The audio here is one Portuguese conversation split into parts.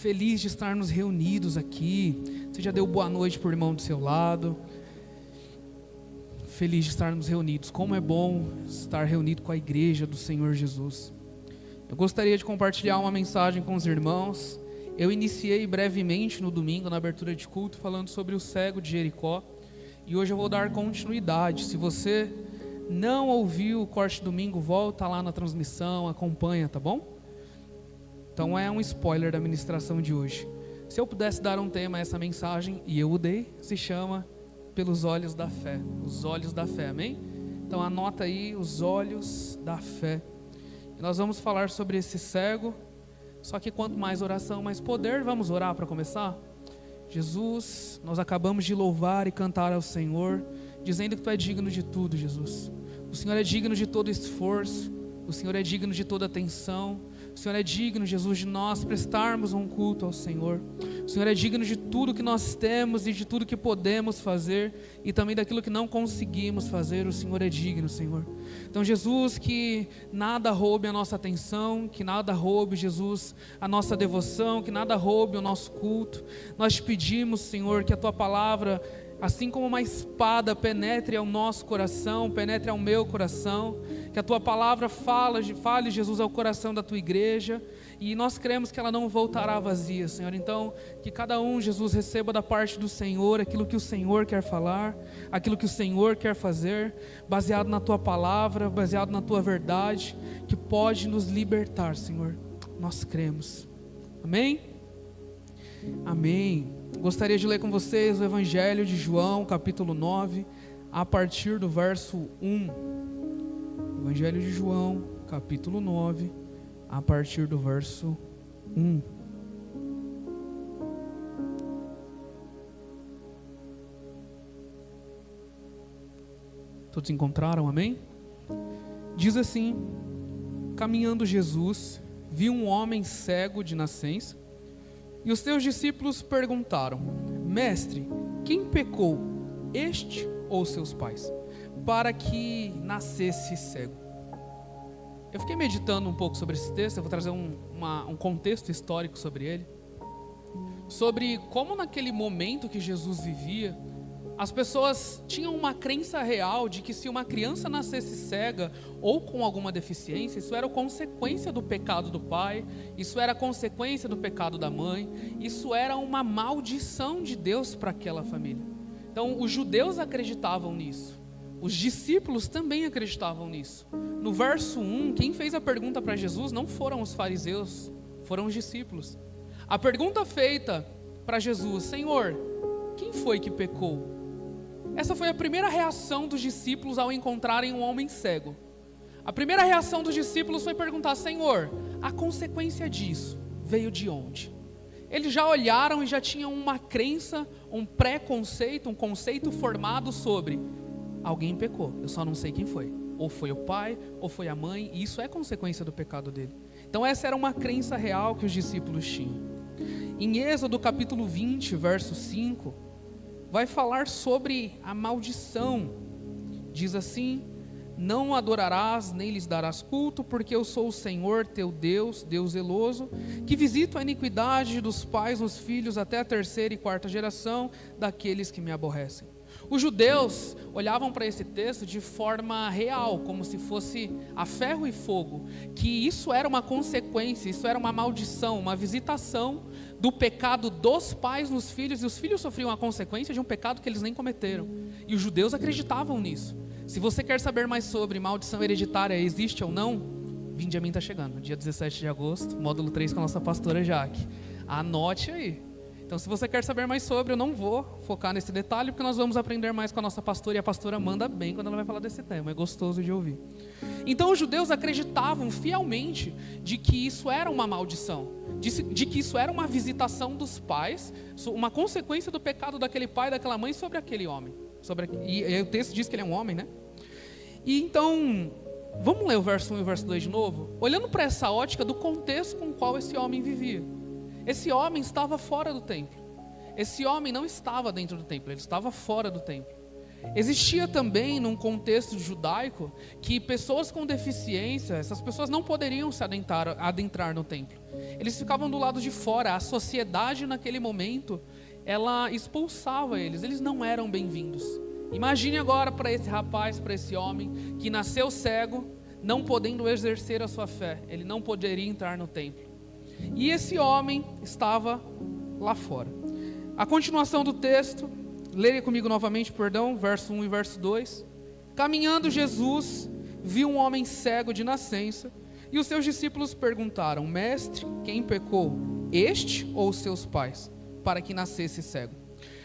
feliz de estarmos reunidos aqui. Você já deu boa noite para o irmão do seu lado. Feliz de estarmos reunidos. Como é bom estar reunido com a igreja do Senhor Jesus. Eu gostaria de compartilhar uma mensagem com os irmãos. Eu iniciei brevemente no domingo, na abertura de culto, falando sobre o cego de Jericó. E hoje eu vou dar continuidade. Se você não ouviu o corte de domingo, volta lá na transmissão, acompanha, tá bom? Então é um spoiler da ministração de hoje. Se eu pudesse dar um tema a essa mensagem, e eu o dei, se chama Pelos Olhos da Fé. Os Olhos da Fé, amém? Então anota aí, os Olhos da Fé. E nós vamos falar sobre esse cego, só que quanto mais oração, mais poder. Vamos orar para começar? Jesus, nós acabamos de louvar e cantar ao Senhor, dizendo que Tu é digno de tudo, Jesus. O Senhor é digno de todo esforço, o Senhor é digno de toda atenção. O Senhor é digno, Jesus, de nós prestarmos um culto ao Senhor. O Senhor é digno de tudo que nós temos e de tudo que podemos fazer e também daquilo que não conseguimos fazer. O Senhor é digno, Senhor. Então, Jesus, que nada roube a nossa atenção, que nada roube, Jesus, a nossa devoção, que nada roube o nosso culto. Nós te pedimos, Senhor, que a Tua palavra, assim como uma espada, penetre ao nosso coração, penetre ao meu coração, que a Tua palavra fale, Jesus, ao coração da Tua igreja, e nós cremos que ela não voltará vazia, Senhor. Então, que cada um, Jesus, receba da parte do Senhor aquilo que o Senhor quer falar, aquilo que o Senhor quer fazer, baseado na Tua palavra, baseado na Tua verdade, que pode nos libertar, Senhor. Nós cremos. Amém? Amém. Gostaria de ler com vocês o Evangelho de João, capítulo 9, a partir do verso 1. Evangelho de João, capítulo 9, a partir do verso 1. Todos encontraram, amém? Diz assim: caminhando Jesus, viu um homem cego de nascença, e os seus discípulos perguntaram: Mestre, quem pecou, este ou seus pais, para que nascesse cego? Eu fiquei meditando um pouco sobre esse texto. Eu vou trazer um contexto histórico sobre ele, sobre como naquele momento que Jesus vivia, as pessoas tinham uma crença real de que se uma criança nascesse cega ou com alguma deficiência, isso era consequência do pecado do pai, isso era consequência do pecado da mãe, isso era uma maldição de Deus para aquela família. Então os judeus acreditavam nisso, os discípulos também acreditavam nisso. No verso 1, quem fez a pergunta para Jesus não foram os fariseus, foram os discípulos. A pergunta feita para Jesus: Senhor, quem foi que pecou? Essa foi a primeira reação dos discípulos ao encontrarem um homem cego. A primeira reação dos discípulos foi perguntar: Senhor, a consequência disso veio de onde? Eles já olharam e já tinham uma crença, um pré-conceito, um conceito formado sobre: alguém pecou, eu só não sei quem foi. Ou foi o pai, ou foi a mãe, e isso é consequência do pecado dele. Então essa era uma crença real que os discípulos tinham. Em Êxodo capítulo 20, verso 5, vai falar sobre a maldição. Diz assim: não adorarás nem lhes darás culto, porque eu sou o Senhor teu Deus, Deus zeloso, que visito a iniquidade dos pais nos filhos até a 3ª e 4ª geração daqueles que me aborrecem. Os judeus olhavam para esse texto de forma real, como se fosse a ferro e fogo, que isso era uma consequência, isso era uma maldição, uma visitação do pecado dos pais nos filhos, e os filhos sofriam a consequência de um pecado que eles nem cometeram, e os judeus acreditavam nisso. Se você quer saber mais sobre maldição hereditária, existe ou não, Vinde a Mim está chegando, dia 17 de agosto, módulo 3 com a nossa pastora Jaque. Anote aí. Então, se você quer saber mais sobre, eu não vou focar nesse detalhe, porque nós vamos aprender mais com a nossa pastora, e a pastora manda bem quando ela vai falar desse tema, é gostoso de ouvir. Então, os judeus acreditavam fielmente de que isso era uma maldição, de que isso era uma visitação dos pais, uma consequência do pecado daquele pai e daquela mãe sobre aquele homem. E o texto diz que ele é um homem, né? E então, vamos ler o verso 1 e o verso 2 de novo? Olhando para essa ótica do contexto com o qual esse homem vivia. Esse homem estava fora do templo. Esse homem não estava dentro do templo, ele estava fora do templo. existia também, num contexto judaico, que pessoas com deficiência, essas pessoas não poderiam se adentrar no templo. Eles ficavam do lado de fora. A sociedade naquele momento, ela expulsava eles não eram bem-vindos. Imagine agora para esse rapaz, para esse homem, que nasceu cego, não podendo exercer a sua fé. Ele não poderia entrar no templo. E esse homem estava lá fora. A continuação do texto, leia comigo novamente, verso 1 e verso 2. Caminhando Jesus, viu um homem cego de nascença, e os seus discípulos perguntaram: Mestre, quem pecou, este ou os seus pais, para que nascesse cego?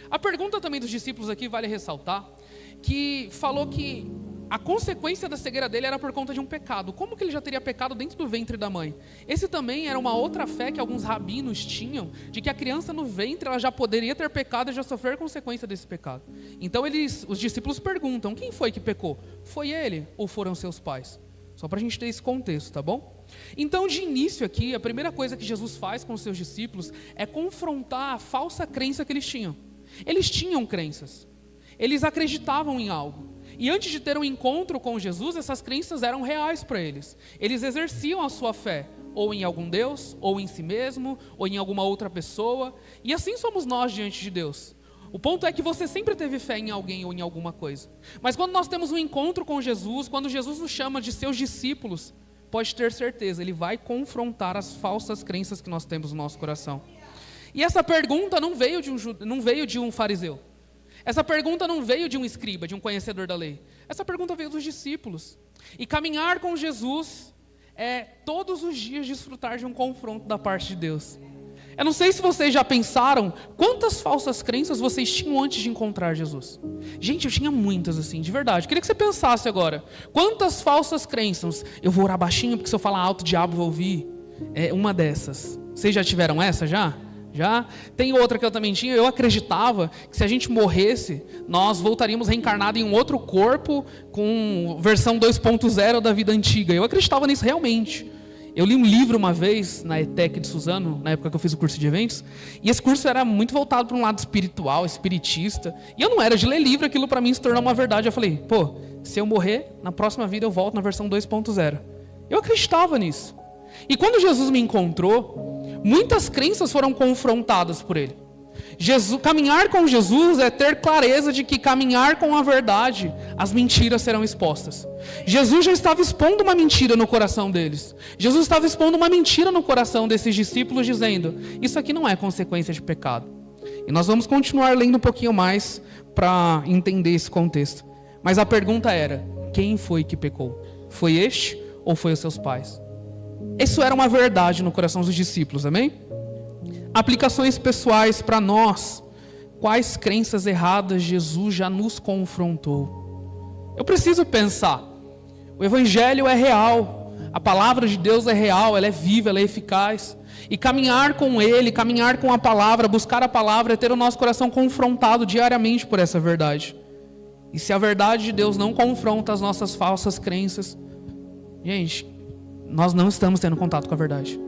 A pergunta também dos discípulos aqui vale ressaltar, que falou que a consequência da cegueira dele era por conta de um pecado. Como que ele já teria pecado dentro do ventre da mãe? Esse também era uma outra fé que alguns rabinos tinham, de que a criança no ventre ela já poderia ter pecado e já sofrer consequência desse pecado. Então os discípulos perguntam: quem foi que pecou? Foi ele ou foram seus pais? Só para a gente ter esse contexto, tá bom? Então, de início aqui, a primeira coisa que Jesus faz com os seus discípulos é confrontar a falsa crença que eles tinham. Eles tinham crenças. Eles acreditavam em algo. E antes de ter um encontro com Jesus, essas crenças eram reais para eles. Eles exerciam a sua fé, ou em algum Deus, ou em si mesmo, ou em alguma outra pessoa. E assim somos nós diante de Deus. O ponto é que você sempre teve fé em alguém ou em alguma coisa. Mas quando nós temos um encontro com Jesus, quando Jesus nos chama de seus discípulos, pode ter certeza, Ele vai confrontar as falsas crenças que nós temos no nosso coração. E essa pergunta não veio de um fariseu. Essa pergunta não veio de um escriba, de um conhecedor da lei. Essa pergunta veio dos discípulos. E caminhar com Jesus é todos os dias desfrutar de um confronto da parte de Deus. Eu não sei se vocês já pensaram quantas falsas crenças vocês tinham antes de encontrar Jesus. Gente, eu tinha muitas assim, de verdade. Queria que você pensasse agora. Quantas falsas crenças? Eu vou orar baixinho porque se eu falar alto o diabo vai ouvir. É uma dessas. Vocês já tiveram essa já? Já? Tem outra que eu também tinha. Eu acreditava que se a gente morresse, nós voltaríamos reencarnados em um outro corpo com versão 2.0 da vida antiga. Eu acreditava nisso realmente. Eu li um livro uma vez na ETEC de Suzano, na época que eu fiz o curso de eventos, e esse curso era muito voltado para um lado espiritual, espiritista, e eu não era de ler livro, aquilo para mim se tornou uma verdade. Eu falei, se eu morrer, na próxima vida eu volto na versão 2.0. Eu acreditava nisso. E quando Jesus me encontrou, muitas crenças foram confrontadas por ele. Caminhar com Jesus é ter clareza de que caminhar com a verdade, as mentiras serão expostas. Jesus já estava expondo uma mentira no coração deles. Jesus estava expondo uma mentira no coração desses discípulos, dizendo: isso aqui não é consequência de pecado. E nós vamos continuar lendo um pouquinho mais para entender esse contexto. Mas a pergunta era: quem foi que pecou? Foi este ou foi os seus pais? Isso era uma verdade no coração dos discípulos, amém? Aplicações pessoais para nós. Quais crenças erradas Jesus já nos confrontou? Eu preciso pensar. O Evangelho é real. A palavra de Deus é real, ela é viva, ela é eficaz. E caminhar com Ele, caminhar com a palavra, buscar a palavra, é ter o nosso coração confrontado diariamente por essa verdade. E se a verdade de Deus não confronta as nossas falsas crenças, gente, nós não estamos tendo contato com a verdade.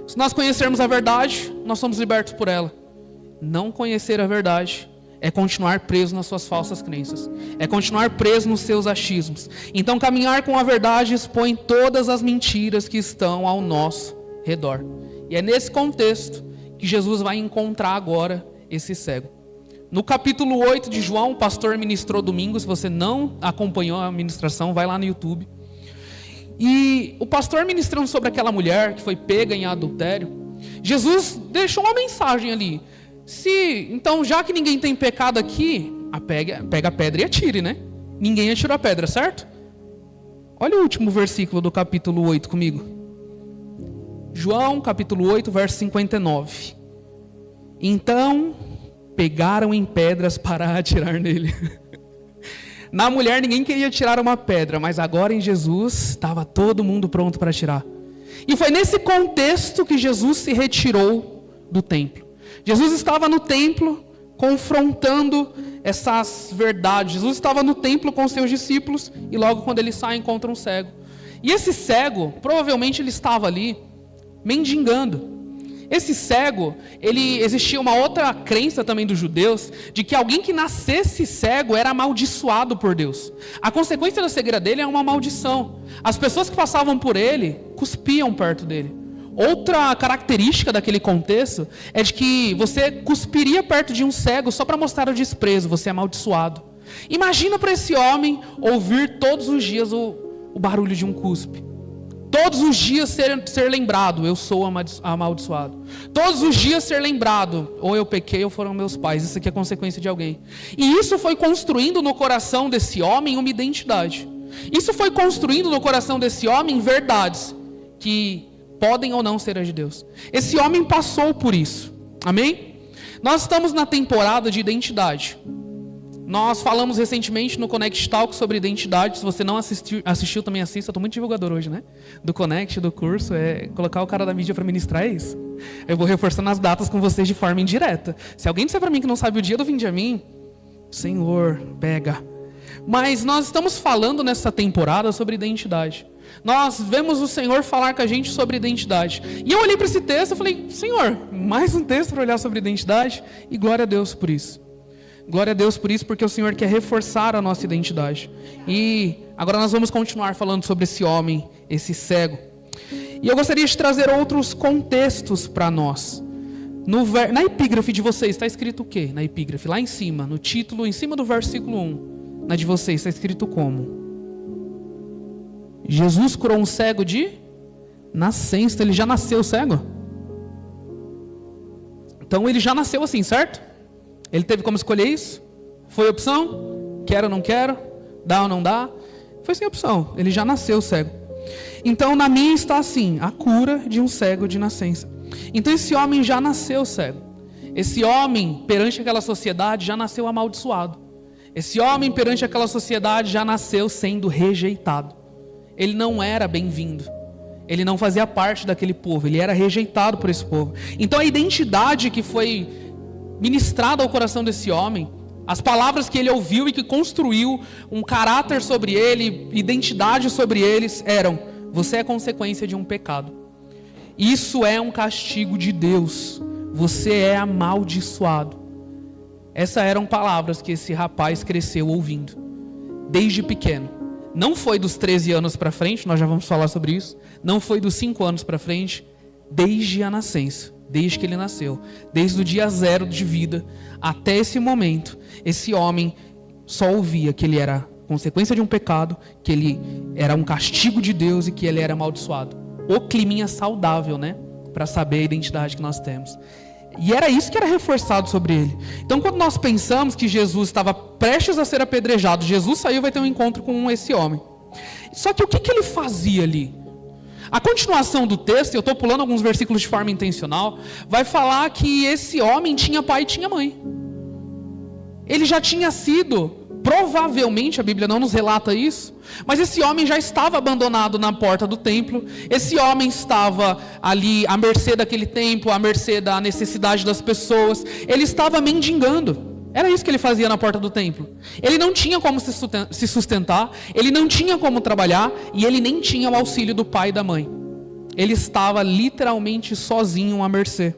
Se nós conhecermos a verdade, nós somos libertos por ela. Não conhecer a verdade é continuar preso nas suas falsas crenças. É continuar preso nos seus achismos. Então, caminhar com a verdade expõe todas as mentiras que estão ao nosso redor. E é nesse contexto que Jesus vai encontrar agora esse cego. No capítulo 8 de João, o pastor ministrou domingo. Se você não acompanhou a ministração, vai lá no YouTube. E o pastor ministrando sobre aquela mulher que foi pega em adultério, Jesus deixou uma mensagem ali. Então, já que ninguém tem pecado aqui, pega a pedra e atire, né? Ninguém atirou a pedra, certo? Olha o último versículo do capítulo 8 comigo. João, capítulo 8, verso 59. Então, pegaram em pedras para atirar nele. Na mulher ninguém queria tirar uma pedra, mas agora em Jesus estava todo mundo pronto para atirar. E foi nesse contexto que Jesus se retirou do templo. Jesus estava no templo confrontando essas verdades. Jesus estava no templo com seus discípulos e logo quando ele sai encontra um cego. E esse cego, provavelmente ele estava ali mendigando. Esse cego, existia uma outra crença também dos judeus, de que alguém que nascesse cego era amaldiçoado por Deus. A consequência da cegueira dele é uma maldição. As pessoas que passavam por ele, cuspiam perto dele. Outra característica daquele contexto, é de que você cuspiria perto de um cego só para mostrar o desprezo, você é amaldiçoado. Imagina para esse homem ouvir todos os dias o barulho de um cuspe. Todos os dias ser lembrado, eu sou amaldiçoado. Todos os dias ser lembrado, ou eu pequei ou foram meus pais. Isso aqui é consequência de alguém. E isso foi construindo no coração desse homem uma identidade. Isso foi construindo no coração desse homem verdades que podem ou não ser as de Deus. Esse homem passou por isso. Amém? Nós estamos na temporada de identidade. Nós falamos recentemente no Connect Talk sobre identidade. Se você não assistiu também assista. Eu estou muito divulgador hoje, né? Do Connect, do curso. Colocar o cara da mídia para ministrar é isso. Eu vou reforçando as datas com vocês de forma indireta. Se alguém disser para mim que não sabe o dia do Vinde a Mim, Senhor, pega. Mas nós estamos falando nessa temporada sobre identidade. Nós vemos o Senhor falar com a gente sobre identidade. E eu olhei para esse texto e falei, Senhor, mais um texto para olhar sobre identidade? E glória a Deus por isso. Glória a Deus por isso, porque o Senhor quer reforçar a nossa identidade. E agora nós vamos continuar falando sobre esse homem, esse cego. E eu gostaria de trazer outros contextos para nós. Na epígrafe de vocês está escrito o quê? Na epígrafe, lá em cima, no título, em cima do versículo 1. Na de vocês está escrito como? Jesus curou um cego de nascença. Ele já nasceu cego? Então ele já nasceu assim, certo? Ele teve como escolher isso? Foi opção? Quero ou não quero? Dá ou não dá? Foi sem opção. Ele já nasceu cego. Então na minha está assim, a cura de um cego de nascença. Então esse homem já nasceu cego. Esse homem, perante aquela sociedade, já nasceu amaldiçoado. Esse homem, perante aquela sociedade, já nasceu sendo rejeitado. Ele não era bem-vindo. Ele não fazia parte daquele povo. Ele era rejeitado por esse povo. Então a identidade que foi ministrada ao coração desse homem, as palavras que ele ouviu e que construiu um caráter sobre ele, identidade sobre eles, eram: você é consequência de um pecado. Isso é um castigo de Deus. Você é amaldiçoado. Essas eram palavras que esse rapaz cresceu ouvindo, desde pequeno. Não foi dos 13 anos para frente, nós já vamos falar sobre isso. Não foi dos 5 anos para frente, desde a nascença. Desde que ele nasceu, desde o dia 0 de vida até esse momento, esse homem só ouvia que ele era consequência de um pecado, que ele era um castigo de Deus e que ele era amaldiçoado. O climinha saudável, né? Para saber a identidade que nós temos. E era isso que era reforçado sobre ele. Então, quando nós pensamos que Jesus estava prestes a ser apedrejado, Jesus saiu e vai ter um encontro com esse homem. Só que o que ele fazia ali? A continuação do texto, eu estou pulando alguns versículos de forma intencional, vai falar que esse homem tinha pai e tinha mãe. Ele já tinha sido, provavelmente, a Bíblia não nos relata isso, mas esse homem já estava abandonado na porta do templo. Esse homem estava ali à mercê daquele templo, à mercê da necessidade das pessoas. Ele estava mendigando. Era isso que ele fazia na porta do templo. Ele não tinha como se sustentar, ele não tinha como trabalhar, e ele nem tinha o auxílio do pai e da mãe. Ele estava literalmente sozinho à mercê.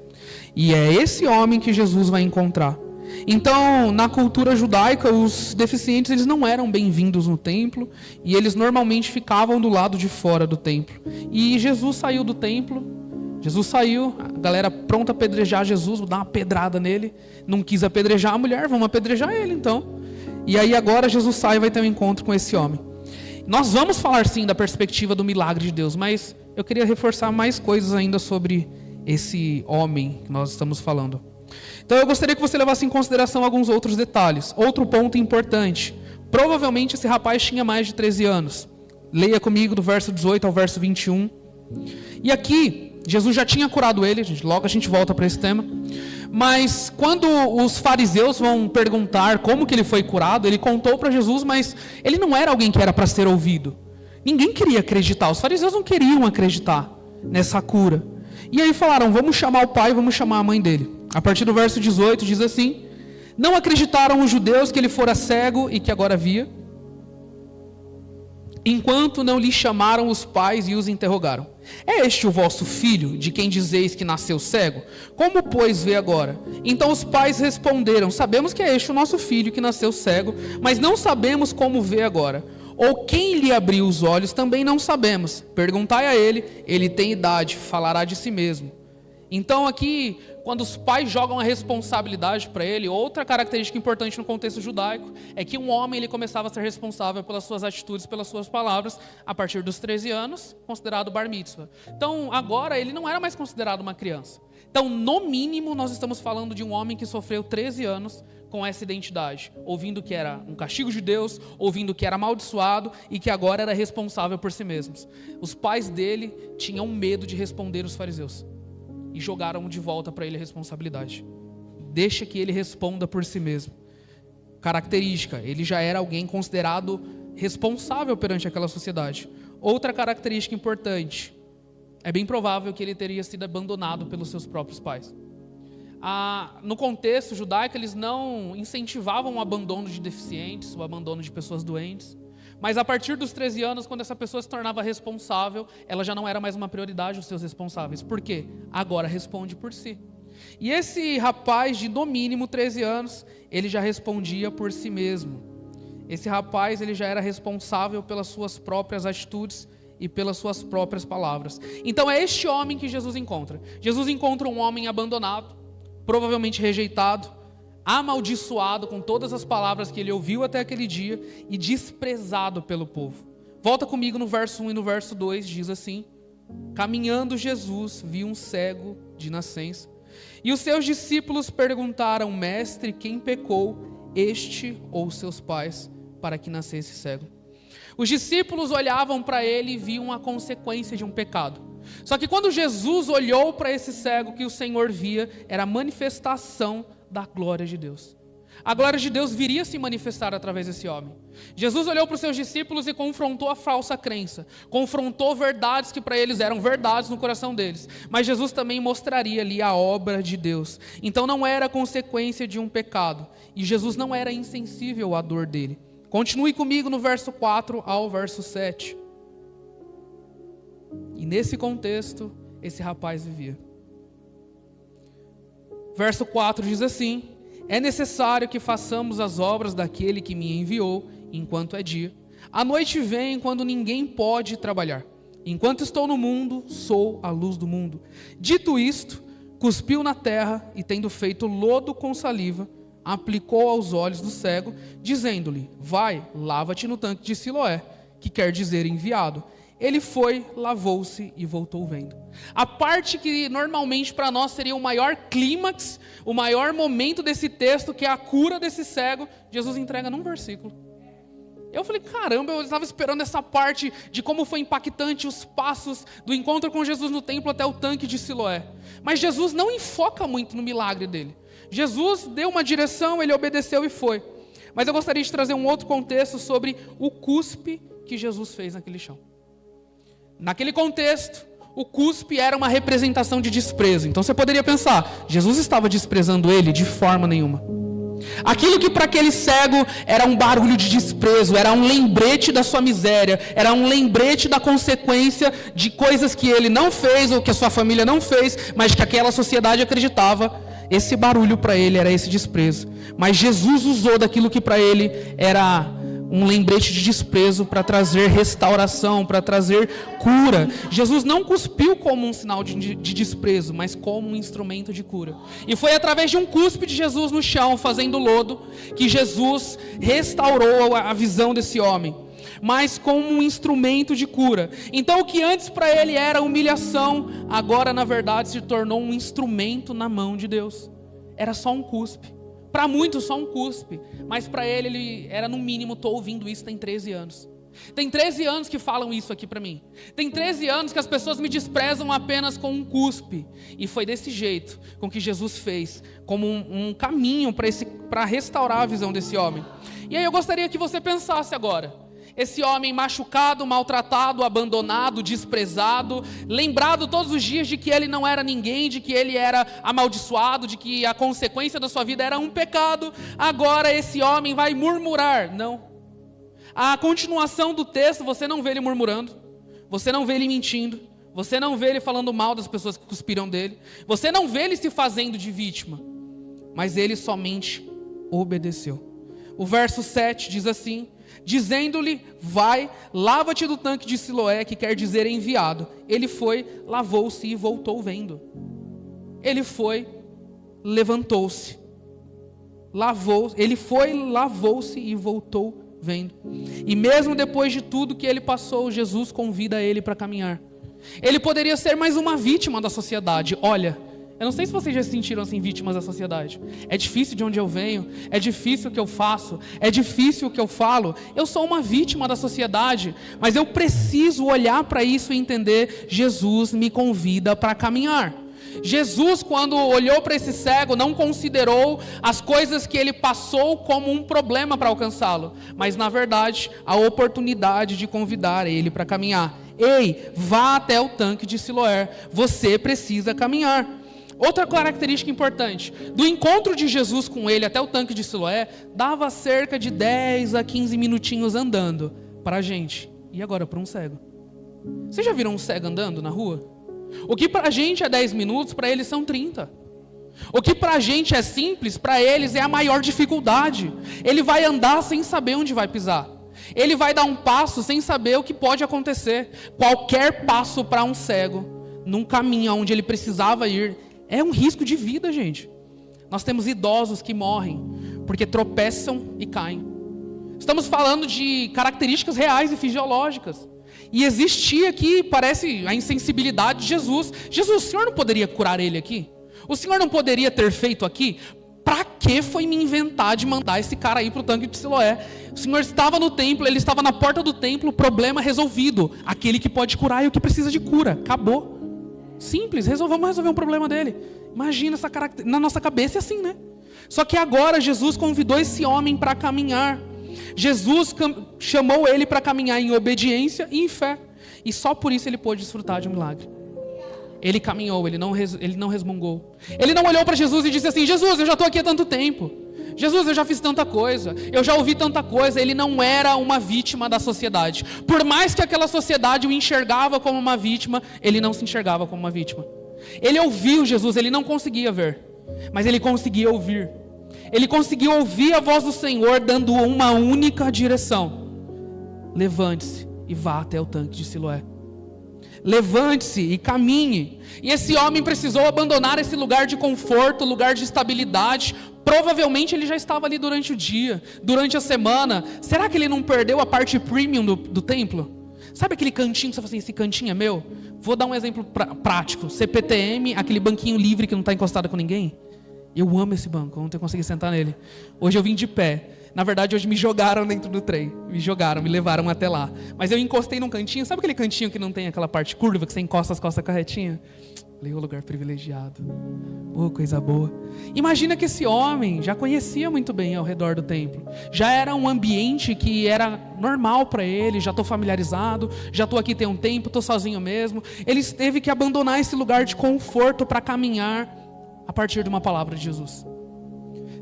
E é esse homem que Jesus vai encontrar. Então, na cultura judaica, os deficientes eles não eram bem-vindos no templo, e eles normalmente ficavam do lado de fora do templo. E Jesus saiu do templo. Jesus saiu, a galera pronta a apedrejar Jesus, vou dar uma pedrada nele. Não quis apedrejar a mulher, vamos apedrejar ele então. E aí agora Jesus sai e vai ter um encontro com esse homem. Nós vamos falar sim da perspectiva do milagre de Deus, mas eu queria reforçar mais coisas ainda sobre esse homem que nós estamos falando. Então eu gostaria que você levasse em consideração alguns outros detalhes. Outro ponto importante, provavelmente esse rapaz tinha mais de 13 anos. Leia comigo do verso 18 ao verso 21. E aqui Jesus já tinha curado ele, logo a gente volta para esse tema. Mas quando os fariseus vão perguntar como que ele foi curado, ele contou para Jesus, mas ele não era alguém que era para ser ouvido. Ninguém queria acreditar, os fariseus não queriam acreditar nessa cura. E aí falaram, vamos chamar o pai, vamos chamar a mãe dele. A partir do verso 18 diz assim: não acreditaram os judeus que ele fora cego e que agora via. enquanto não lhe chamaram os pais e os interrogaram: é este o vosso filho, de quem dizeis que nasceu cego? Como, pois, vê agora? Então os pais responderam: sabemos que é este o nosso filho que nasceu cego, mas não sabemos como vê agora. Ou quem lhe abriu os olhos, também não sabemos. Perguntai a ele, ele tem idade, falará de si mesmo. Então aqui, quando os pais jogam a responsabilidade para ele, outra característica importante no contexto judaico é que um homem ele começava a ser responsável pelas suas atitudes, pelas suas palavras, a partir dos 13 anos, considerado bar mitzvah. Então agora ele não era mais considerado uma criança. Então no mínimo nós estamos falando de um homem que sofreu 13 anos com essa identidade, ouvindo que era um castigo de Deus, ouvindo que era amaldiçoado e que agora era responsável por si mesmos. Os pais dele tinham medo de responder os fariseus e jogaram de volta para ele a responsabilidade. Deixa que ele responda por si mesmo. Característica, ele já era alguém considerado responsável perante aquela sociedade. Outra característica importante, é bem provável que ele teria sido abandonado pelos seus próprios pais. No contexto judaico, eles não incentivavam o abandono de deficientes, o abandono de pessoas doentes. Mas a partir dos 13 anos, quando essa pessoa se tornava responsável, ela já não era mais uma prioridade os seus responsáveis. Por quê? Agora responde por si. E esse rapaz de no mínimo 13 anos, ele já respondia por si mesmo. Esse rapaz, ele já era responsável pelas suas próprias atitudes e pelas suas próprias palavras. Então é este homem que Jesus encontra. Jesus encontra um homem abandonado, provavelmente rejeitado, amaldiçoado com todas as palavras que ele ouviu até aquele dia e desprezado pelo povo. Volta comigo no verso 1 e no verso 2, diz assim: caminhando Jesus viu um cego de nascença, e os seus discípulos perguntaram: mestre, quem pecou, este ou seus pais, para que nascesse cego? Os discípulos olhavam para ele e viam a consequência de um pecado. Só que quando Jesus olhou para esse cego, que o Senhor via era a manifestação da glória de Deus. A glória de Deus viria se manifestar através desse homem. Jesus olhou para os seus discípulos e confrontou a falsa crença. Confrontou verdades que para eles eram verdades no coração deles. Mas Jesus também mostraria ali a obra de Deus. Então não era consequência de um pecado. E Jesus não era insensível à dor dele. Continue comigo no verso 4 ao verso 7. E nesse contexto, esse rapaz vivia. Verso 4 diz assim: é necessário que façamos as obras daquele que me enviou, enquanto é dia. A noite vem quando ninguém pode trabalhar. Enquanto estou no mundo, sou a luz do mundo. Dito isto, cuspiu na terra e, tendo feito lodo com saliva, aplicou aos olhos do cego, dizendo-lhe: vai, lava-te no tanque de Siloé, que quer dizer enviado. Ele foi, lavou-se e voltou vendo. A parte que normalmente para nós seria o maior clímax, o maior momento desse texto, que é a cura desse cego, Jesus entrega num versículo. Eu falei, caramba, eu estava esperando essa parte de como foi impactante os passos do encontro com Jesus no templo até o tanque de Siloé. Mas Jesus não enfoca muito no milagre dele. Jesus deu uma direção, ele obedeceu e foi. Mas eu gostaria de trazer um outro contexto sobre o cuspe que Jesus fez naquele chão. Naquele contexto, o cuspe era uma representação de desprezo. Então você poderia pensar, Jesus estava desprezando ele? De forma nenhuma. Aquilo que para aquele cego era um barulho de desprezo, era um lembrete da sua miséria, era um lembrete da consequência de coisas que ele não fez ou que a sua família não fez, mas que aquela sociedade acreditava. Esse barulho para ele era esse desprezo. Mas Jesus usou daquilo que para ele era um lembrete de desprezo para trazer restauração, para trazer cura. Jesus não cuspiu como um sinal de desprezo, mas como um instrumento de cura. E foi através de um cuspe de Jesus no chão, fazendo lodo, que Jesus restaurou a visão desse homem, mas como um instrumento de cura. Então o que antes para ele era humilhação, agora na verdade se tornou um instrumento na mão de Deus. Era só um cuspe. Para muitos só um cuspe, mas para ele era no mínimo, estou ouvindo isso tem 13 anos. Tem 13 anos que falam isso aqui para mim. Tem 13 anos que as pessoas me desprezam apenas com um cuspe. E foi desse jeito com que Jesus fez, como um caminho para restaurar a visão desse homem. E aí eu gostaria que você pensasse agora. Esse homem machucado, maltratado, abandonado, desprezado, lembrado todos os dias de que ele não era ninguém, de que ele era amaldiçoado, de que a consequência da sua vida era um pecado. Agora esse homem vai murmurar. Não. A continuação do texto, você não vê ele murmurando, você não vê ele mentindo, você não vê ele falando mal das pessoas que cuspiram dele, você não vê ele se fazendo de vítima, mas ele somente obedeceu. O verso 7 diz assim: dizendo-lhe, vai, lava-te do tanque de Siloé, que quer dizer enviado. Ele foi, lavou-se e voltou vendo. Ele foi, levantou-se, lavou-se e voltou vendo. E mesmo depois de tudo que ele passou, Jesus convida ele para caminhar. Ele poderia ser mais uma vítima da sociedade. Olha, eu não sei se vocês já se sentiram assim, vítimas da sociedade. É difícil de onde eu venho, é difícil o que eu faço, é difícil o que eu falo. Eu sou uma vítima da sociedade, mas eu preciso olhar para isso e entender: Jesus me convida para caminhar. Jesus, quando olhou para esse cego, não considerou as coisas que ele passou como um problema para alcançá-lo, mas na verdade, a oportunidade de convidar ele para caminhar. Ei, vá até o tanque de Siloé, você precisa caminhar. Outra característica importante, do encontro de Jesus com ele até o tanque de Siloé, dava cerca de 10 a 15 minutinhos andando para a gente. E agora para um cego? Vocês já viram um cego andando na rua? O que para a gente é 10 minutos, para eles são 30. O que para a gente é simples, para eles é a maior dificuldade. Ele vai andar sem saber onde vai pisar. Ele vai dar um passo sem saber o que pode acontecer. Qualquer passo para um cego, num caminho onde ele precisava ir, é um risco de vida, gente. Nós temos idosos que morrem porque tropeçam e caem. Estamos falando de características reais e fisiológicas. E existia aqui, parece, a insensibilidade de Jesus. Jesus, o Senhor não poderia curar ele aqui? O Senhor não poderia ter feito aqui? Para que foi me inventar de mandar esse cara aí para o tanque de Siloé? O Senhor estava no templo, ele estava na porta do templo, problema resolvido. Aquele que pode curar e o que precisa de cura. Acabou. Simples, vamos resolver um problema dele. Imagina essa característica. Na nossa cabeça é assim, né? Só que agora Jesus convidou esse homem para caminhar. Jesus chamou ele para caminhar em obediência e em fé. E só por isso ele pôde desfrutar de um milagre. Ele caminhou, ele não resmungou. Ele não olhou para Jesus e disse assim: Jesus, eu já estou aqui há tanto tempo. Jesus, eu já fiz tanta coisa. Eu já ouvi tanta coisa. Ele não era uma vítima da sociedade. Por mais que aquela sociedade o enxergava como uma vítima, ele não se enxergava como uma vítima. Ele ouviu Jesus, ele não conseguia ver, mas ele conseguia ouvir. Ele conseguiu ouvir a voz do Senhor dando uma única direção: levante-se e vá até o tanque de Siloé. Levante-se e caminhe. E esse homem precisou abandonar esse lugar de conforto, lugar de estabilidade. Provavelmente ele já estava ali durante o dia, durante a semana. Será que ele não perdeu a parte premium do templo? Sabe aquele cantinho que você fala assim: esse cantinho é meu? Vou dar um exemplo prático. CPTM, aquele banquinho livre que não está encostado com ninguém. Eu amo esse banco, ontem eu consegui sentar nele. Hoje eu vim de pé. Na verdade, hoje me jogaram dentro do trem. Me levaram até lá. Mas eu encostei num cantinho. Sabe aquele cantinho que não tem aquela parte curva, que você encosta as costas corretinhas? Falei, ô lugar privilegiado. Ô, coisa boa. Imagina que esse homem já conhecia muito bem ao redor do templo. Já era um ambiente que era normal para ele. Já estou familiarizado. Já estou aqui tem um tempo, estou sozinho mesmo. Ele teve que abandonar esse lugar de conforto para caminhar a partir de uma palavra de Jesus.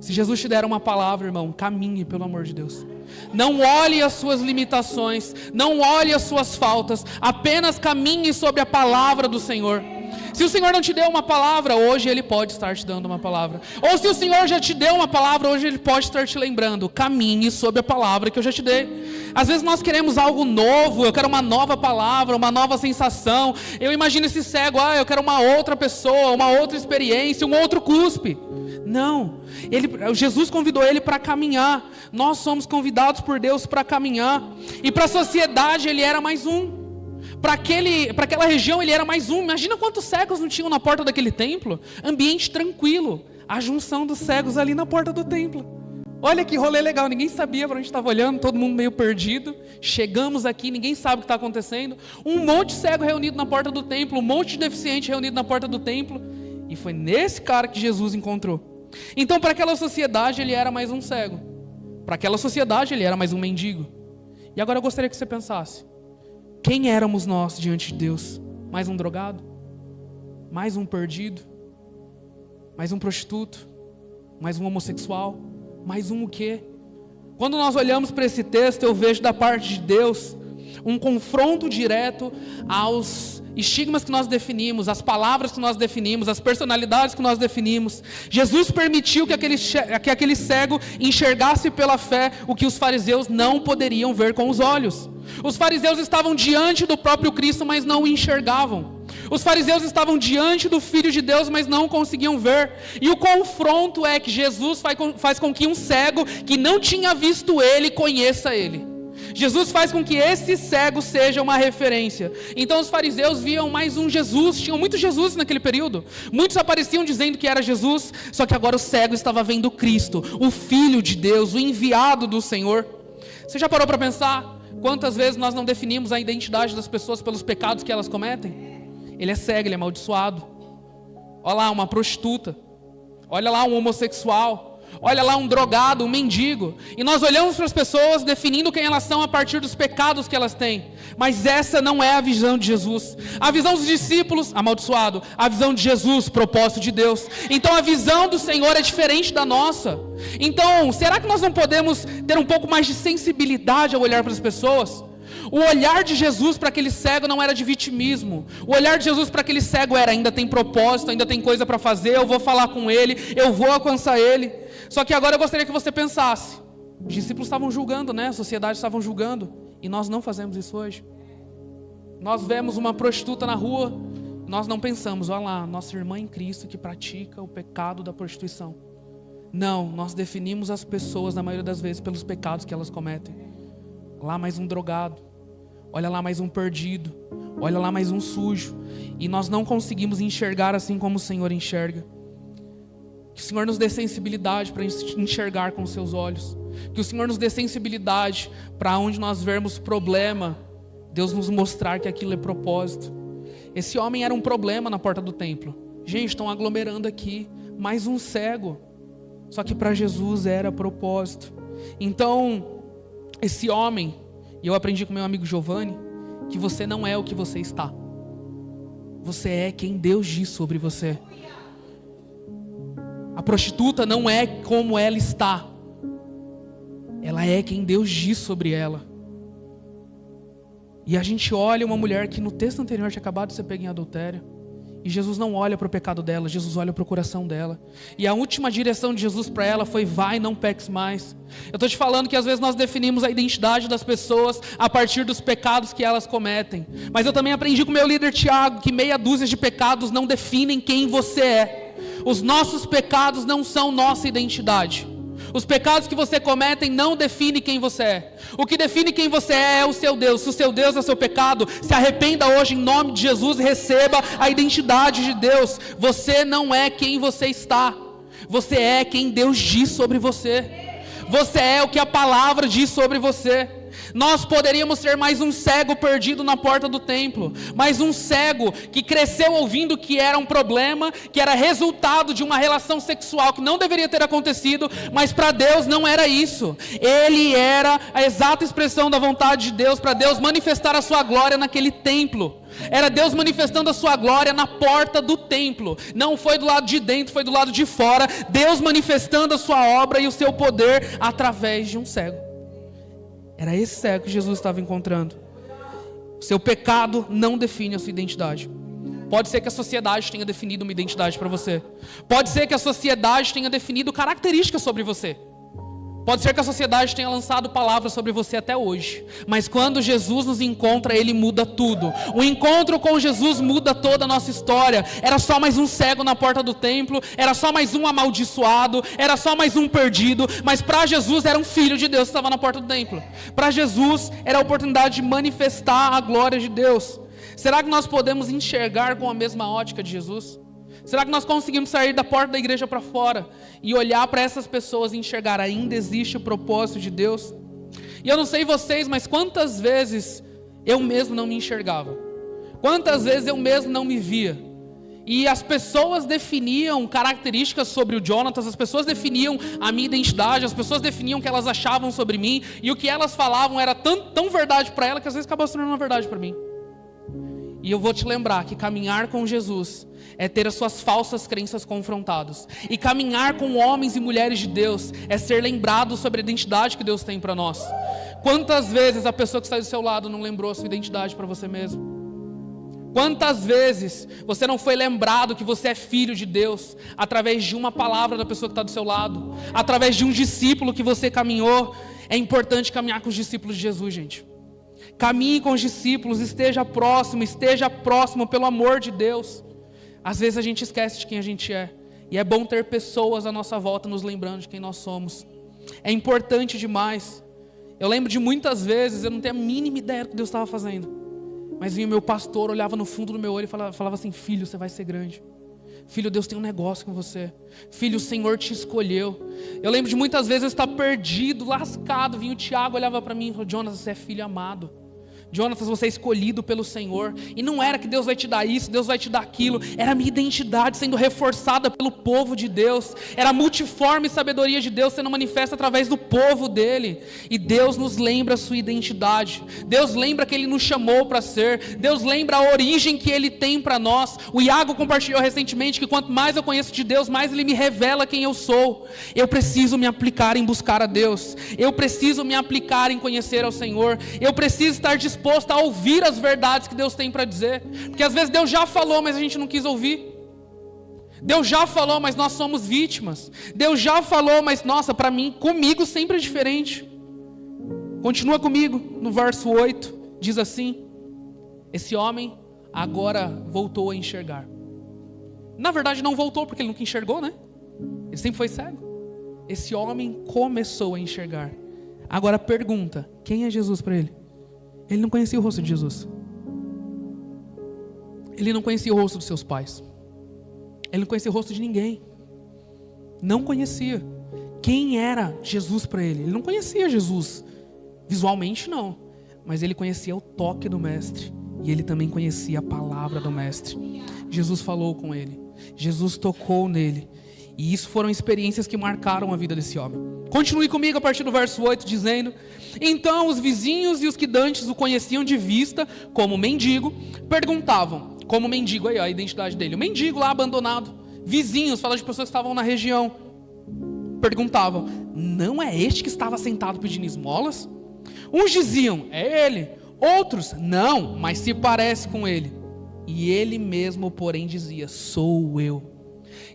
Se Jesus te der uma palavra, irmão, caminhe, pelo amor de Deus. Não olhe as suas limitações, não olhe as suas faltas, apenas caminhe sobre a palavra do Senhor. Se o Senhor não te deu uma palavra, hoje Ele pode estar te dando uma palavra. Ou se o Senhor já te deu uma palavra, hoje Ele pode estar te lembrando: caminhe sobre a palavra que eu já te dei. Às vezes nós queremos algo novo, eu quero uma nova palavra, uma nova sensação. Eu imagino esse cego, eu quero uma outra pessoa, uma outra experiência, um outro cuspe. Não, Jesus convidou ele para caminhar. Nós somos convidados por Deus para caminhar. E para a sociedade ele era mais um. Para aquela região ele era mais um. Imagina quantos cegos não tinham na porta daquele templo. Ambiente tranquilo. A junção dos cegos ali na porta do templo. Olha que rolê legal, ninguém sabia para onde estava olhando, todo mundo meio perdido. Chegamos aqui, ninguém sabe o que está acontecendo. Um monte de cego reunido na porta do templo, um monte de deficiente reunido na porta do templo. E foi nesse cara que Jesus encontrou. Então, para aquela sociedade, ele era mais um cego. Para aquela sociedade, ele era mais um mendigo. E agora eu gostaria que você pensasse: quem éramos nós diante de Deus? Mais um drogado? Mais um perdido? Mais um prostituto? Mais um homossexual? Mais um o quê? Quando nós olhamos para esse texto, eu vejo da parte de Deus um confronto direto aos estigmas que nós definimos, as palavras que nós definimos, as personalidades que nós definimos. Jesus permitiu que aquele cego enxergasse pela fé o que os fariseus não poderiam ver com os olhos. Os fariseus estavam diante do próprio Cristo, mas não o enxergavam. Os fariseus estavam diante do Filho de Deus, mas não conseguiam ver. E o confronto é que Jesus faz com que um cego que não tinha visto ele, conheça ele. Jesus faz com que esse cego seja uma referência. Então os fariseus viam mais um Jesus. Tinham muitos Jesus naquele período. Muitos apareciam dizendo que era Jesus. Só que agora o cego estava vendo Cristo, o Filho de Deus, o enviado do Senhor. Você já parou para pensar quantas vezes nós não definimos a identidade das pessoas pelos pecados que elas cometem? Ele é cego, ele é amaldiçoado. Olha lá uma prostituta. Olha lá um homossexual. Olha lá um drogado, um mendigo. E nós olhamos para as pessoas definindo quem elas são a partir dos pecados que elas têm. Mas essa não é a visão de Jesus. A visão dos discípulos, amaldiçoado. A visão de Jesus, propósito de Deus. Então a visão do Senhor é diferente da nossa. Então, será que nós não podemos ter um pouco mais de sensibilidade ao olhar para as pessoas? O olhar de Jesus para aquele cego não era de vitimismo. O olhar de Jesus para aquele cego era: ainda tem propósito, ainda tem coisa para fazer, eu vou falar com ele, eu vou alcançar ele. Só que agora eu gostaria que você pensasse. Os discípulos estavam julgando, né? A sociedade estava julgando. E nós não fazemos isso hoje. Nós vemos uma prostituta na rua, nós não pensamos: olha lá, nossa irmã em Cristo que pratica o pecado da prostituição. Não, nós definimos as pessoas, na maioria das vezes, pelos pecados que elas cometem. Lá mais um drogado. Olha lá mais um perdido. Olha lá mais um sujo. E nós não conseguimos enxergar assim como o Senhor enxerga. Que o Senhor nos dê sensibilidade para enxergar com os seus olhos. Que o Senhor nos dê sensibilidade para onde nós vermos problema, Deus nos mostrar que aquilo é propósito. Esse homem era um problema na porta do templo. Gente, estão aglomerando aqui. Mais um cego. Só que para Jesus era propósito. Então, esse homem, e eu aprendi com meu amigo Giovanni, que você não é o que você está. Você é quem Deus diz sobre você. A prostituta não é como ela está. Ela é quem Deus diz sobre ela. E a gente olha uma mulher que no texto anterior tinha acabado de ser pega em adultério. E Jesus não olha para o pecado dela, Jesus olha para o coração dela. E a última direção de Jesus para ela foi: vai, não peques mais. Eu estou te falando que às vezes nós definimos a identidade das pessoas a partir dos pecados que elas cometem. Mas eu também aprendi com o meu líder Tiago que meia dúzia de pecados não definem quem você é. Os nossos pecados não são nossa identidade. Os pecados que você comete não definem quem você é. O que define quem você é o seu Deus. Se o seu Deus é o seu pecado, se arrependa hoje em nome de Jesus e receba a identidade de Deus. Você não é quem você está. Você é quem Deus diz sobre você. Você é o que a palavra diz sobre você. Nós poderíamos ser mais um cego perdido na porta do templo, mais um cego que cresceu ouvindo que era um problema, que era resultado de uma relação sexual que não deveria ter acontecido, mas para Deus não era isso. Ele era a exata expressão da vontade de Deus, para Deus manifestar a sua glória naquele templo. Era Deus manifestando a sua glória na porta do templo. Não foi do lado de dentro, foi do lado de fora. Deus manifestando a sua obra e o seu poder através de um cego. Era esse cego que Jesus estava encontrando. O seu pecado não define a sua identidade. Pode ser que a sociedade tenha definido uma identidade para você. Pode ser que a sociedade tenha definido características sobre você. Pode ser que a sociedade tenha lançado palavras sobre você até hoje. Mas quando Jesus nos encontra, Ele muda tudo. O encontro com Jesus muda toda a nossa história. Era só mais um cego na porta do templo. Era só mais um amaldiçoado. Era só mais um perdido. Mas para Jesus era um filho de Deus que estava na porta do templo. Para Jesus era a oportunidade de manifestar a glória de Deus. Será que nós podemos enxergar com a mesma ótica de Jesus? Será que nós conseguimos sair da porta da igreja para fora e olhar para essas pessoas e enxergar: ainda existe o propósito de Deus? E eu não sei vocês, mas quantas vezes eu mesmo não me enxergava? Quantas vezes eu mesmo não me via? E as pessoas definiam características sobre o Jonatas, as pessoas definiam a minha identidade, as pessoas definiam o que elas achavam sobre mim, e o que elas falavam era tão verdade para ela que às vezes acabava se tornando uma verdade para mim. E eu vou te lembrar que caminhar com Jesus é ter as suas falsas crenças confrontadas. E caminhar com homens e mulheres de Deus é ser lembrado sobre a identidade que Deus tem para nós. Quantas vezes a pessoa que está do seu lado não lembrou a sua identidade para você mesmo? Quantas vezes você não foi lembrado que você é filho de Deus através de uma palavra da pessoa que está do seu lado, através de um discípulo que você caminhou? É importante caminhar com os discípulos de Jesus, gente. Caminhe com os discípulos, esteja próximo pelo amor de Deus. Às vezes a gente esquece de quem a gente é, e é bom ter pessoas à nossa volta nos lembrando de quem nós somos. É importante demais. Eu lembro de muitas vezes, eu não tenho a mínima ideia do que Deus estava fazendo, mas vinha o meu pastor, olhava no fundo do meu olho e falava assim: filho, você vai ser grande. Filho, Deus tem um negócio com você. Filho, o Senhor te escolheu. Eu lembro de muitas vezes eu estar perdido, lascado. Vinha o Tiago, olhava para mim e falou: Jonas, você é filho amado. Jonas, você é escolhido pelo Senhor. E não era que Deus vai te dar isso, Deus vai te dar aquilo. Era a minha identidade sendo reforçada pelo povo de Deus. Era a multiforme sabedoria de Deus sendo manifesta através do povo dele. E Deus nos lembra a sua identidade. Deus lembra que Ele nos chamou para ser. Deus lembra a origem que Ele tem para nós. O Iago compartilhou recentemente que quanto mais eu conheço de Deus, mais Ele me revela quem eu sou. Eu preciso me aplicar em buscar a Deus. Eu preciso me aplicar em conhecer ao Senhor. Eu preciso estar disposto a ouvir as verdades que Deus tem para dizer, porque às vezes Deus já falou, mas a gente não quis ouvir. Deus já falou, mas nós somos vítimas. Deus já falou, mas nossa, para mim, comigo sempre é diferente. Continua comigo, no verso 8, diz assim: esse homem agora voltou a enxergar. Na verdade não voltou, porque ele nunca enxergou, né? Ele sempre foi cego. Esse homem começou a enxergar. Agora pergunta: quem é Jesus para ele? Ele não conhecia o rosto de Jesus. Ele não conhecia o rosto dos seus pais. Ele não conhecia o rosto de ninguém. Não conhecia. Quem era Jesus para ele? Ele não conhecia Jesus visualmente, não. Mas ele conhecia o toque do Mestre. E ele também conhecia a palavra do Mestre. Jesus falou com ele. Jesus tocou nele. E isso foram experiências que marcaram a vida desse homem. Continue comigo a partir do verso 8, dizendo: então os vizinhos e os que dantes o conheciam de vista como mendigo, perguntavam, como mendigo, aí ó, a identidade dele, o mendigo lá abandonado, vizinhos, fala de pessoas que estavam na região, perguntavam: não é este que estava sentado pedindo esmolas? Uns diziam: é ele. Outros: não, mas se parece com ele. E ele mesmo, porém, dizia: sou eu.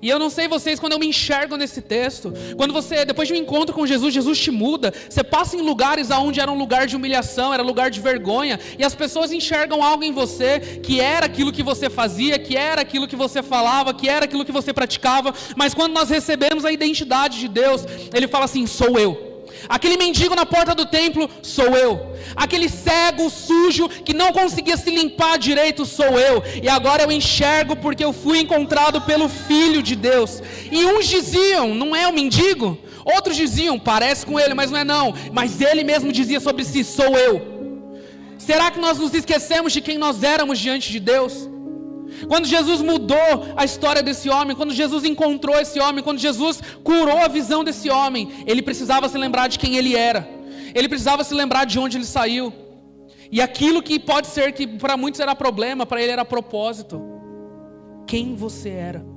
E eu não sei vocês, quando eu me enxergo nesse texto, quando você, depois de um encontro com Jesus, Jesus te muda, você passa em lugares onde era um lugar de humilhação, era lugar de vergonha, e as pessoas enxergam algo em você, que era aquilo que você fazia, que era aquilo que você falava, que era aquilo que você praticava, mas quando nós recebemos a identidade de Deus, Ele fala assim: sou eu. Aquele mendigo na porta do templo, sou eu. Aquele cego, sujo, que não conseguia se limpar direito, sou eu. E agora eu enxergo porque eu fui encontrado pelo Filho de Deus. E uns diziam: não é o mendigo? Outros diziam: parece com ele, mas não é não. Mas ele mesmo dizia sobre si: sou eu. Será que nós nos esquecemos de quem nós éramos diante de Deus? Quando Jesus mudou a história desse homem, quando Jesus encontrou esse homem, quando Jesus curou a visão desse homem, ele precisava se lembrar de quem ele era. Ele precisava se lembrar de onde ele saiu. E aquilo que pode ser que para muitos era problema, para ele era propósito. Quem você era?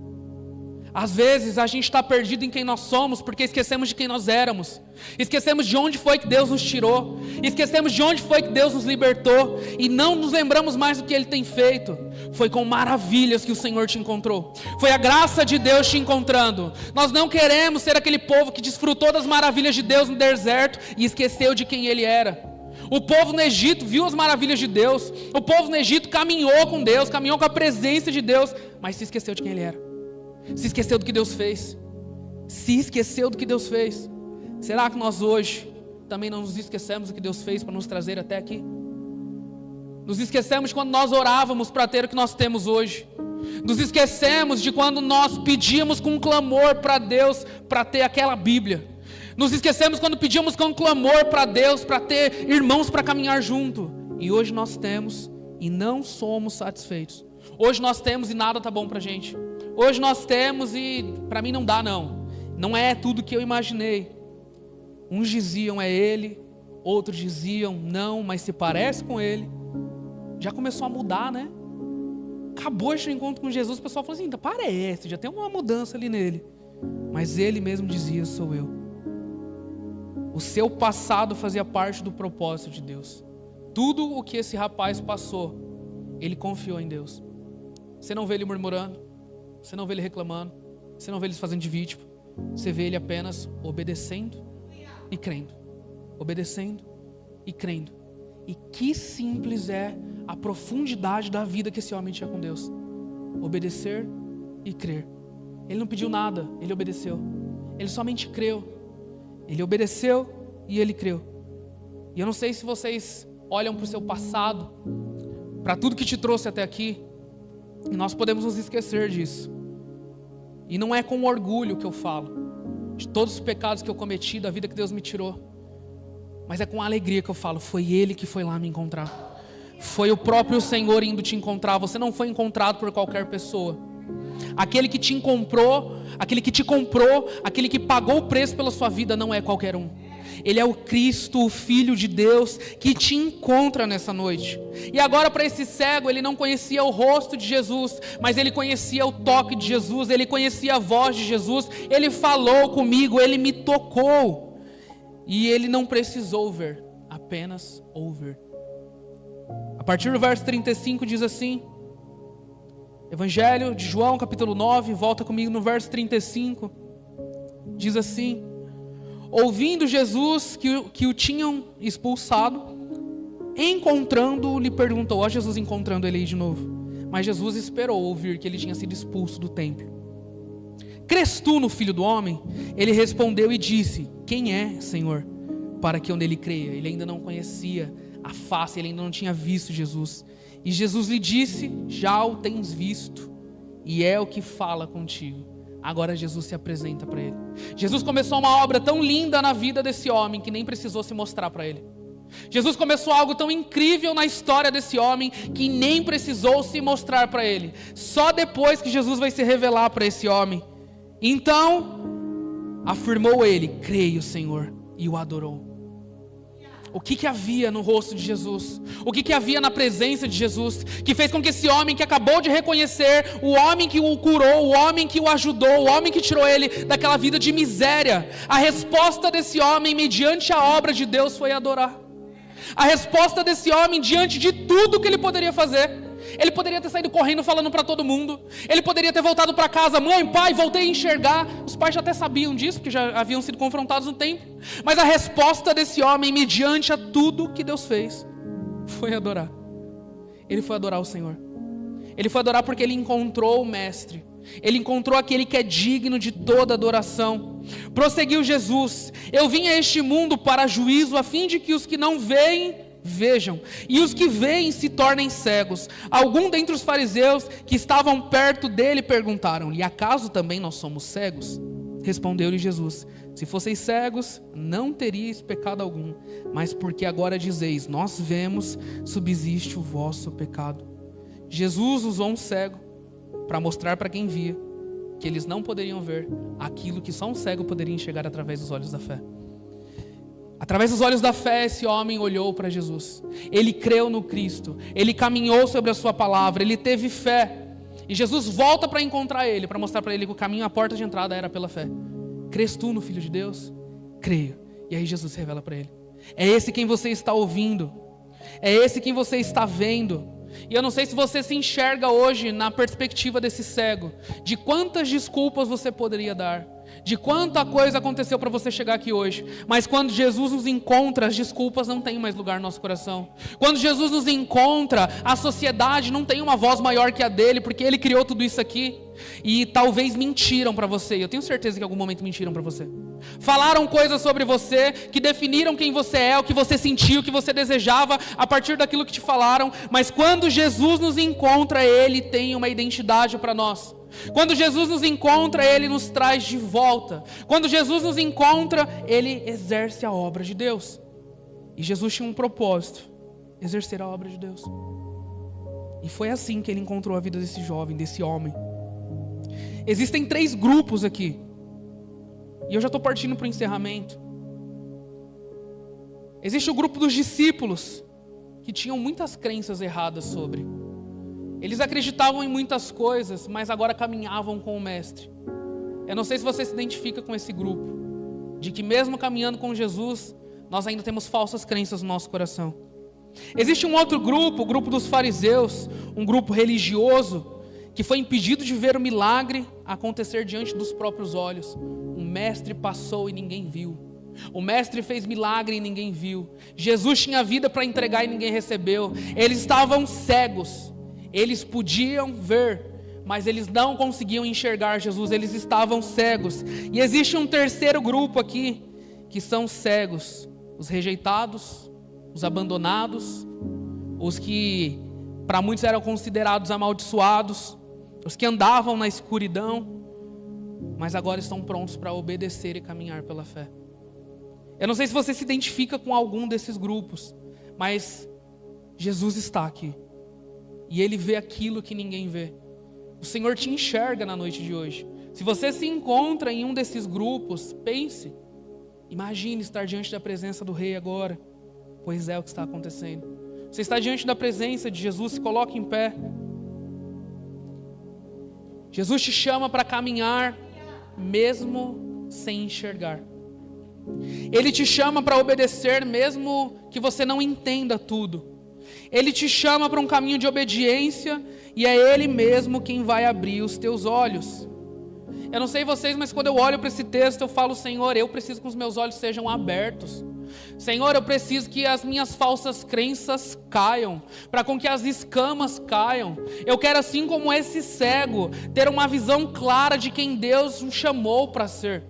Às vezes a gente está perdido em quem nós somos, porque esquecemos de quem nós éramos. Esquecemos de onde foi que Deus nos tirou. Esquecemos de onde foi que Deus nos libertou. E não nos lembramos mais do que Ele tem feito. Foi com maravilhas que o Senhor te encontrou. Foi a graça de Deus te encontrando. Nós não queremos ser aquele povo que desfrutou das maravilhas de Deus no deserto e esqueceu de quem Ele era. O povo no Egito viu as maravilhas de Deus. O povo no Egito caminhou com Deus, caminhou com a presença de Deus, mas se esqueceu de quem Ele era. Se esqueceu do que Deus fez. Se esqueceu do que Deus fez. Será que nós hoje também não nos esquecemos do que Deus fez para nos trazer até aqui? Nos esquecemos de quando nós orávamos para ter o que nós temos hoje. Nos esquecemos de quando nós pedíamos com clamor para Deus para ter aquela Bíblia. Nos esquecemos quando pedíamos com clamor para Deus para ter irmãos para caminhar junto. E hoje nós temos e não somos satisfeitos. Hoje nós temos e nada está bom para a gente. Hoje nós temos e para mim não dá não. Não é tudo que eu imaginei. Uns diziam é ele, outros diziam não, mas se parece com ele. Já começou a mudar, né? acabou de ter um encontro com Jesus, o pessoal falou assim, parece, já tem uma mudança ali nele. Mas ele mesmo dizia, sou eu. O seu passado fazia parte do propósito de Deus. Tudo o que esse rapaz passou, ele confiou em Deus. Você não vê ele murmurando, você não vê ele reclamando, você não vê ele se fazendo de vítima. Você vê ele apenas obedecendo e crendo. Obedecendo e crendo. E que simples é a profundidade da vida que esse homem tinha com Deus. Obedecer e crer. Ele não pediu nada, ele obedeceu. Ele somente creu. Ele obedeceu e ele creu. E eu não sei se vocês olham para o seu passado, para tudo que te trouxe até aqui, e nós podemos nos esquecer disso. E não é com orgulho que eu falo, de todos os pecados que eu cometi, da vida que Deus me tirou, mas é com alegria que eu falo, foi Ele que foi lá me encontrar. Foi o próprio Senhor indo te encontrar. Você não foi encontrado por qualquer pessoa. Aquele que te comprou, aquele que te comprou, aquele que pagou o preço pela sua vida não é qualquer um. Ele é o Cristo, o Filho de Deus, que te encontra nessa noite. E agora, para esse cego, ele não conhecia o rosto de Jesus, mas ele conhecia o toque de Jesus, ele conhecia a voz de Jesus. Ele falou comigo, ele me tocou. E ele não precisou ver, apenas ouvir. A partir do verso 35 diz assim, Evangelho de João, capítulo 9, volta comigo no verso 35, diz assim: ouvindo Jesus que o tinham expulsado, encontrando-o, lhe perguntou. Ó, Jesus encontrando ele aí de novo. Mas Jesus esperou ouvir que ele tinha sido expulso do templo. Crês tu no Filho do Homem? Ele respondeu e disse: quem é, Senhor, para que eu nele creia? Ele ainda não conhecia a face, ele ainda não tinha visto Jesus. E Jesus lhe disse: já o tens visto, e é o que fala contigo. Agora Jesus se apresenta para ele. Jesus começou uma obra tão linda na vida desse homem que nem precisou se mostrar para ele. Jesus começou algo tão incrível na história desse homem que nem precisou se mostrar para ele. Só depois que Jesus vai se revelar para esse homem. Então, afirmou ele: creio, Senhor, e o adorou. O que havia no rosto de Jesus? O que havia na presença de Jesus? Que fez com que esse homem que acabou de reconhecer, o homem que o curou, o homem que o ajudou, o homem que tirou ele daquela vida de miséria, a resposta desse homem mediante a obra de Deus foi adorar. A resposta desse homem diante de tudo que ele poderia fazer. Ele poderia ter saído correndo falando para todo mundo. Ele poderia ter voltado para casa: mãe, pai, voltei a enxergar. Os pais já até sabiam disso, porque já haviam sido confrontados no templo. Mas a resposta desse homem, mediante a tudo que Deus fez, foi adorar. Ele foi adorar o Senhor. Ele foi adorar porque ele encontrou o Mestre. Ele encontrou aquele que é digno de toda adoração. Prosseguiu Jesus: eu vim a este mundo para juízo, a fim de que os que não veem vejam, e os que veem se tornem cegos. Algum dentre os fariseus que estavam perto dele perguntaram-lhe: acaso também nós somos cegos? Respondeu-lhe Jesus: se fosseis cegos, não teríeis pecado algum, mas porque agora dizeis, nós vemos, subsiste o vosso pecado. Jesus usou um cego para mostrar para quem via que eles não poderiam ver aquilo que só um cego poderia enxergar através dos olhos da fé. Através dos olhos da fé, esse homem olhou para Jesus. Ele creu no Cristo. Ele caminhou sobre a sua palavra. Ele teve fé. E Jesus volta para encontrar ele, para mostrar para ele que o caminho, a porta de entrada era pela fé. Crês tu no Filho de Deus? Creio. E aí Jesus se revela para ele: é esse quem você está ouvindo. É esse quem você está vendo. E eu não sei se você se enxerga hoje na perspectiva desse cego, de quantas desculpas você poderia dar, de quanta coisa aconteceu para você chegar aqui hoje. Mas quando Jesus nos encontra, as desculpas não têm mais lugar no nosso coração. Quando Jesus nos encontra, a sociedade não tem uma voz maior que a dele, porque ele criou tudo isso aqui. E talvez mentiram para você. Eu tenho certeza que em algum momento mentiram para você. Falaram coisas sobre você que definiram quem você é, o que você sentiu, o que você desejava a partir daquilo que te falaram. Mas quando Jesus nos encontra, ele tem uma identidade para nós. Quando Jesus nos encontra, ele nos traz de volta. Quando Jesus nos encontra, ele exerce a obra de Deus. E Jesus tinha um propósito: exercer a obra de Deus. E foi assim que ele encontrou a vida desse jovem, desse homem. Existem 3 grupos aqui. E eu já estou partindo para o encerramento. Existe o grupo dos discípulos, que tinham muitas crenças erradas sobre. Eles acreditavam em muitas coisas, mas agora caminhavam com o Mestre. Eu não sei se você se identifica com esse grupo, de que mesmo caminhando com Jesus, nós ainda temos falsas crenças no nosso coração. Existe um outro grupo, o grupo dos fariseus, um grupo religioso, que foi impedido de ver o milagre acontecer diante dos próprios olhos. O Mestre passou e ninguém viu. O Mestre fez milagre e ninguém viu. Jesus tinha vida para entregar e ninguém recebeu. Eles estavam cegos. Eles podiam ver, mas eles não conseguiam enxergar Jesus. Eles estavam cegos. E existe um terceiro grupo aqui, que são cegos. Os rejeitados, os abandonados, os que para muitos eram considerados amaldiçoados, os que andavam na escuridão, mas agora estão prontos para obedecer e caminhar pela fé. Eu não sei se você se identifica com algum desses grupos, mas Jesus está aqui. E Ele vê aquilo que ninguém vê. O Senhor te enxerga na noite de hoje. Se você se encontra em um desses grupos, pense. Imagine estar diante da presença do Rei agora. Pois é o que está acontecendo. Você está diante da presença de Jesus, se coloque em pé. Jesus te chama para caminhar, mesmo sem enxergar. Ele te chama para obedecer, mesmo que você não entenda tudo. Ele te chama para um caminho de obediência, e é Ele mesmo quem vai abrir os teus olhos. Eu não sei vocês, mas quando eu olho para esse texto, eu falo: Senhor, eu preciso que os meus olhos sejam abertos. Senhor, eu preciso que as minhas falsas crenças caiam, para com que as escamas caiam. Eu quero, assim como esse cego, ter uma visão clara de quem Deus o chamou para ser.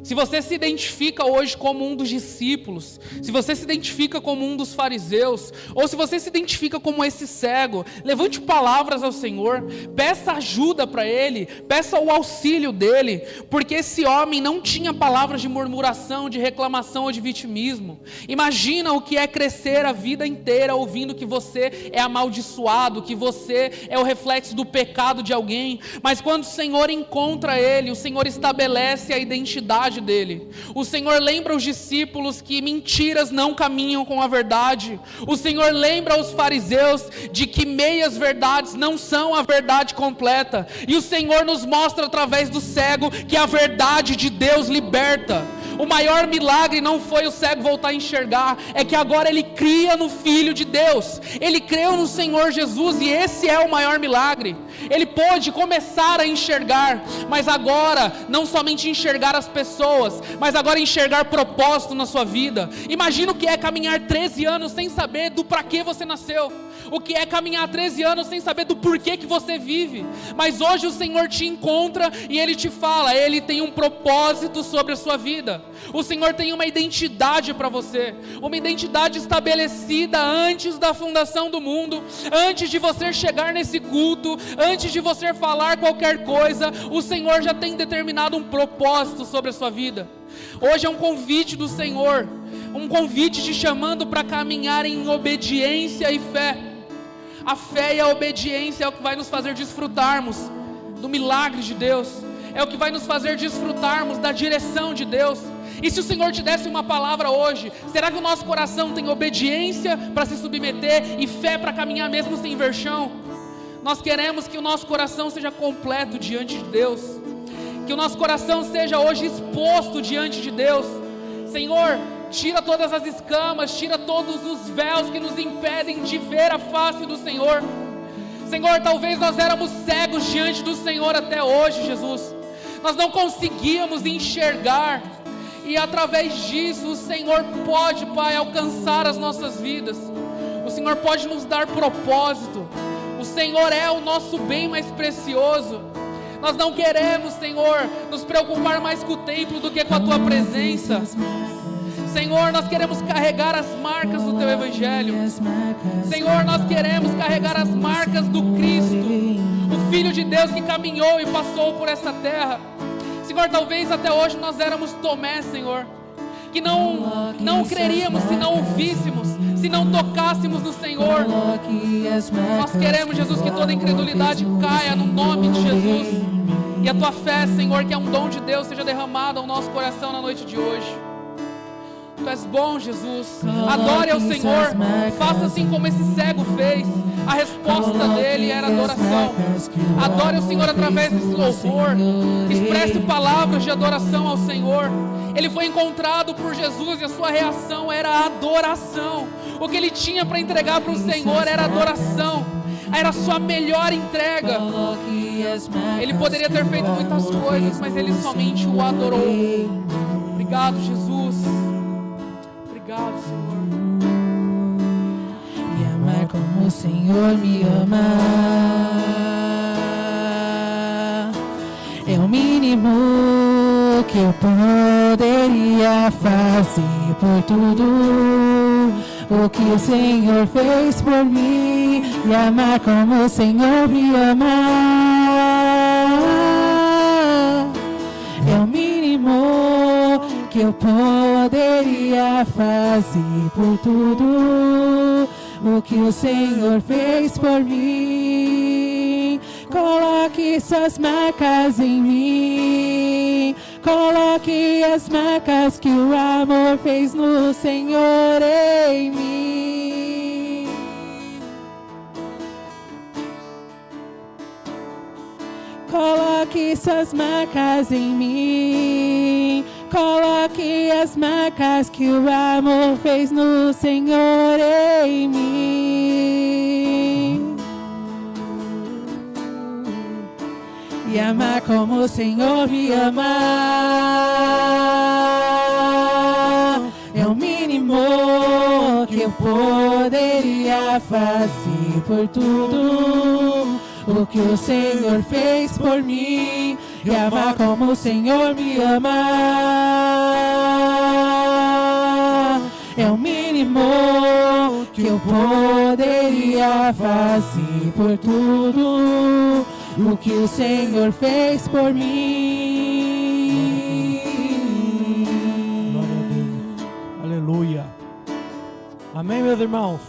Se você se identifica hoje como um dos discípulos, se você se identifica como um dos fariseus, ou se você se identifica como esse cego, levante palavras ao Senhor, peça ajuda para Ele, peça o auxílio dEle, porque esse homem não tinha palavras de murmuração, de reclamação ou de vitimismo. Imagina o que é crescer a vida inteira ouvindo que você é amaldiçoado, que você é o reflexo do pecado de alguém, mas quando o Senhor encontra ele, o Senhor estabelece a identidade dele. O Senhor lembra os discípulos que mentiras não caminham com a verdade. O Senhor lembra os fariseus de que meias verdades não são a verdade completa. E o Senhor nos mostra através do cego que a verdade de Deus liberta. O maior milagre não foi o cego voltar a enxergar, é que agora ele cria no Filho de Deus. Ele creu no Senhor Jesus e esse é o maior milagre. Ele pôde começar a enxergar, mas agora não somente enxergar as pessoas, mas agora enxergar propósito na sua vida. Imagina o que é caminhar 13 anos sem saber do para que você nasceu. O que é caminhar 13 anos sem saber do porquê que você vive. Mas hoje o Senhor te encontra e Ele te fala, Ele tem um propósito sobre a sua vida. O Senhor tem uma identidade para você, uma identidade estabelecida antes da fundação do mundo, antes de você chegar nesse culto, antes de você falar qualquer coisa, o Senhor já tem determinado um propósito sobre a sua vida. Hoje é um convite do Senhor, um convite te chamando para caminhar em obediência e fé. A fé e a obediência é o que vai nos fazer desfrutarmos do milagre de Deus, é o que vai nos fazer desfrutarmos da direção de Deus. E se o Senhor te desse uma palavra hoje, será que o nosso coração tem obediência para se submeter e fé para caminhar mesmo sem ver chão? Nós queremos que o nosso coração seja completo diante de Deus, que o nosso coração seja hoje exposto diante de Deus. Senhor, tira todas as escamas, tira todos os véus que nos impedem de ver a face do Senhor. Senhor, talvez nós éramos cegos diante do Senhor até hoje, Jesus. Nós não conseguíamos enxergar. E através disso o Senhor pode, Pai, alcançar as nossas vidas. O Senhor pode nos dar propósito. O Senhor é o nosso bem mais precioso. Nós não queremos, Senhor, nos preocupar mais com o templo do que com a Tua presença. Senhor, nós queremos carregar as marcas do Teu Evangelho. Senhor, nós queremos carregar as marcas do Cristo, o Filho de Deus que caminhou e passou por essa terra. Senhor, talvez até hoje nós éramos Tomé, Senhor, que não creríamos se não ouvíssemos, se não tocássemos no Senhor. Nós queremos, Jesus, que toda incredulidade caia no nome de Jesus, e a Tua fé, Senhor, que é um dom de Deus, seja derramada ao nosso coração na noite de hoje. Tu és bom, Jesus. Adore ao Senhor. Faça assim como esse cego fez. A resposta dele era adoração. Adore o Senhor através desse louvor. Expresse palavras de adoração ao Senhor. Ele foi encontrado por Jesus e a sua reação era adoração. O que ele tinha para entregar para o Senhor era adoração. Era a sua melhor entrega. Ele poderia ter feito muitas coisas, mas ele somente o adorou. Obrigado, Jesus. Obrigado, Senhor. Me amar como o Senhor me ama é o mínimo que eu poderia fazer por tudo o que o Senhor fez por mim. Me amar como o Senhor me ama é o mínimo que eu poderia fazer por tudo o que o Senhor fez por mim. Coloque suas marcas em mim. Coloque as marcas que o amor fez no Senhor em mim. Coloque suas marcas em mim. Coloque as marcas que o amor fez no Senhor em mim. E amar como o Senhor me ama é o mínimo que eu poderia fazer por tudo o que o Senhor fez por mim. E amar como o Senhor me ama é o mínimo que eu poderia fazer por tudo o que o Senhor fez por mim. Glória a Deus. Aleluia. Amém, meus irmãos?